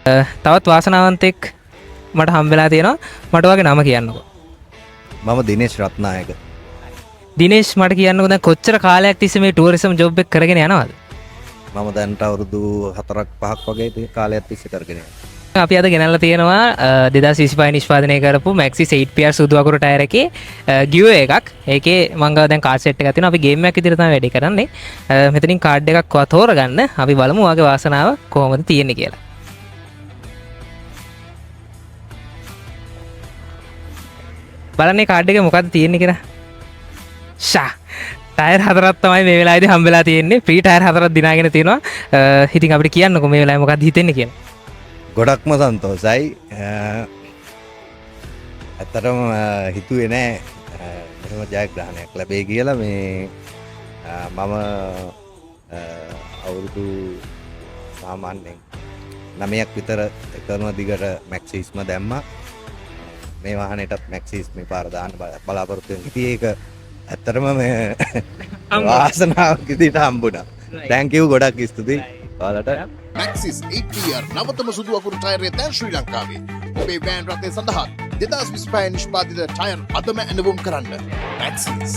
තවත් වාසනාවන්තෙක් මට හම්බෙලා තියෙනවා. මට වගේ නම කියන්නකෝ. මම දිනේෂ් රත්නායක. දිනේෂ් මට කියන්නකෝ දැන් කොච්චර කාලයක් තිස්සේ මේ ටුවරිසම් ජොබ් එක කරගෙන යනවද? මම දැන්ට අවුරුදු 4-5ක් වගේ කාලයක් තිස්සේ කරගෙන යනවා. අපි අද ගෙනල්ලා තියෙනවා 2025 නිෂ්පාදනය කරපු Maxxis 8PR සුදු අකුරු ටයර් එකේ giveaway එකක්. ඒකේ මම ගාව දැන් කාඩ් සෙට් එකක් තියෙනවා. අපි ගේම් එකක් විදිහට තමයි වැඩේ කරන්නේ. මෙතනින් කාඩ් එකක් තෝරගන්න. අපි බලමු ඔයාගේ වාසනාව කොහොමද තියෙන්නේ කියලා. බලන්නේ කාඩ් එකේ මොකද්ද තියෙන්නේ කියලා. ෂා ටයර් 4ක් තමයි මේ වෙලාවේදී හම්බෙලා තියෙන්නේ. ෆ්‍රී ටයර් 4ක් දිනාගෙන තියෙනවා. ඉතින් අපිට කියන්නකෝ මේ වෙලාවේ මොකද්ද හිතෙන්නේ කියලා. ගොඩක්ම සන්තෝසයි. ඇත්තටම හිතුවේ නෑ මෙහෙම ජයග්‍රහණයක් ලැබෙයි කියලා. මේ මම අවුරුදු සාමාන්‍යයෙන් 9ක් විතර කරන දිගට Maxxisම දැම්මා. මේ වාහනේටත් Maxxis මේ පාර දාන්න බලාපොරොත්තු වෙන. ඉතින් ඒක ඇත්තටම මේ වාසනාවක් විදිහට හම්බුණා. thank you ගොඩක් ස්තුතියි ඔයාලට. Maxxis 8PR නවතම සුදු අකුරු ටයරය දැන් ශ්‍රී ලංකාවේ. ඔබේ වෑන් රථය සඳහා 2025 නිෂ්පාදිත ටයර් අදම ඇඳවුම් කරන්න. Maxxis